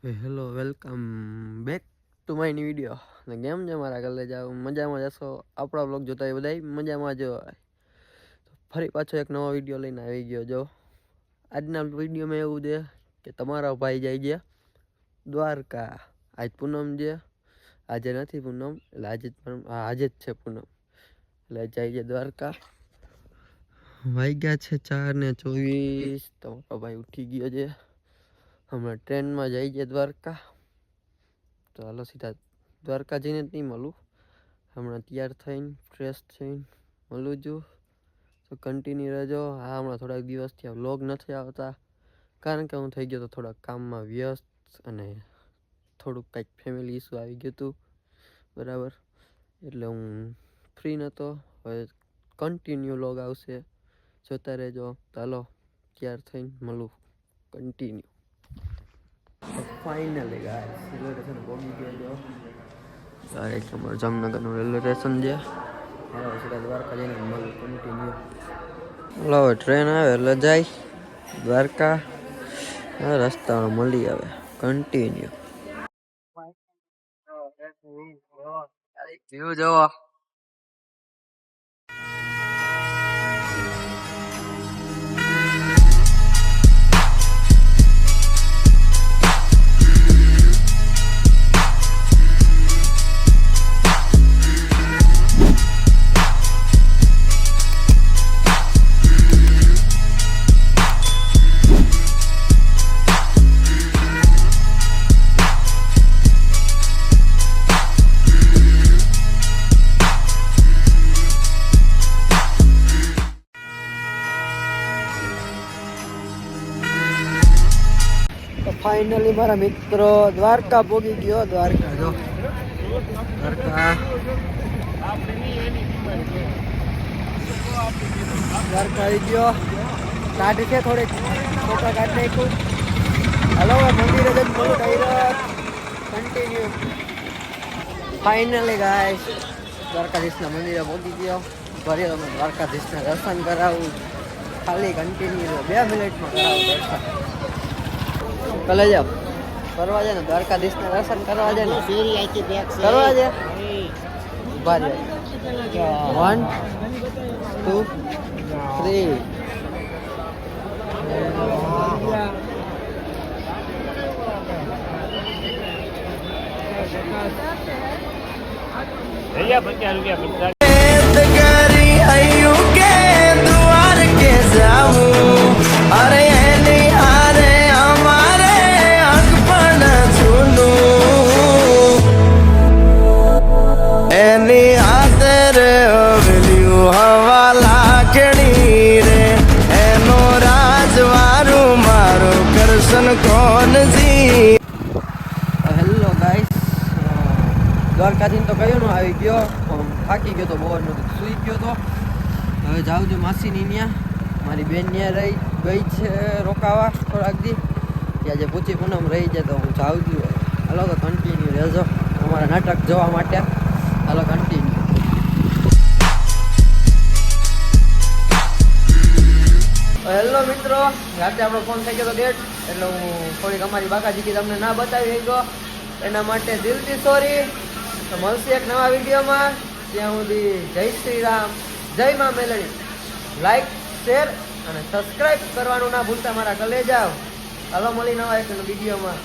Hello welcome back to my new video. ને કેમ છે મારા કલે જાવ મજામાં જશો? આપણા બ્લોગ જોતા હોય બધા મજામાં જ હોય. તો ફરી પાછો એક નવો વિડીયો લઈને આવી ગયો. જો આજના વિડીયોમાં એવું છે કે તમારા ભાઈ જાય છે દ્વારકા. આજ પૂનમ છે, આજે નથી પૂનમ, એટલે આજે જ છે પૂનમ, એટલે જાય છે દ્વારકા. વાગ્યા છે 4:24. તમારો ભાઈ ઉઠી ગયો છે, હમણાં ટ્રેનમાં જાય છે દ્વારકા. તો હાલો સીધા દ્વારકા જઈને જ નહીં મળું, હમણાં તૈયાર થઈને ફ્રેશ થઈને મળું છું. તો કન્ટિન્યુ રહેજો. હા, હમણાં થોડાક દિવસથી આ વ્લોગ નથી આવતા, કારણ કે હું થઈ ગયો તો થોડાક કામમાં વ્યસ્ત, અને થોડુંક કંઈક ફેમિલી ઇસ્યુ આવી ગયું હતું, બરાબર, એટલે હું ફ્રી નહોતો. હવે કન્ટિન્યુ વ્લોગ આવશે, જોતા રહેજો. ચાલો તૈયાર થઈને મળું continue. Finally guys railway station પહોંચી ગયો છો. ડાયરેક્ટ અમારું જામનગરનું રેલવે સ્ટેશન છે. હવે સીધા દ્વારકા જઈને મળું કન્ટિન્યુ. હલો, હવે ટ્રેન આવે એટલે જાય દ્વારકા, રસ્તામાં મળી આવે કન્ટિન્યુ. વ્યૂ જોવો. ફાઇનલી મારા મિત્રો દ્વારકા પહોંચી ગયો. દ્વારકા જો દ્વારકા આવી ગયો. કાઢ છે થોડીક ફોટા કાઢ નાખ્યું. હલો મંદિરે જ મળું ડાયરેક્ટ કન્ટિન્યુ. ફાઇનલી ગાઈસ દ્વારકાધીશના મંદિરે પહોંચી ગયો. ફરી તમે દ્વારકાધીશના દર્શન કરાવું, ખાલી કન્ટિન્યુ 2 મિનિટમાં કરાવું દર્શન. કલે જાવ કરવા જાય ને દ્વારકાધીશના દર્શન કરવા જાય ને કરવા જાય. ઉભા રહ્યો. 1 2 3. હેલો ગાઈસ, દ્વારકાથી તો કયો નો આવી ગયો, થાકી ગયો તો, બહુ સૂઈ ગયો તો. હવે જાઉં છું માસીની ત્યાં. મારી બેન ત્યાં રહી ગઈ છે રોકાવા થોડાક દી. ત્યાં જે પૂછી પૂનમ રહી છે તો હું જાઉં છું. હાલો તો કન્ટિન્યુ રહેજો અમારા નાટક જોવા માટે. હાલો કન્ટિન્યુ. હેલો મિત્રો, રાતે આપણો ફોન થઈ ગયો તો ડેટ, એટલે હું થોડીક અમારી બાકાજીકી તમને ના બતાવી ગયો, એના માટે દિલથી સોરી. તો મળશે એક નવા વિડીયોમાં. ત્યાં સુધી જય શ્રી રામ, જય મા મેલડી. લાઈક, શેર અને સબસ્ક્રાઈબ કરવાનું ના ભૂલતા મારા કલેજાઓ. હાલો મળી નવા એક વિડીયોમાં.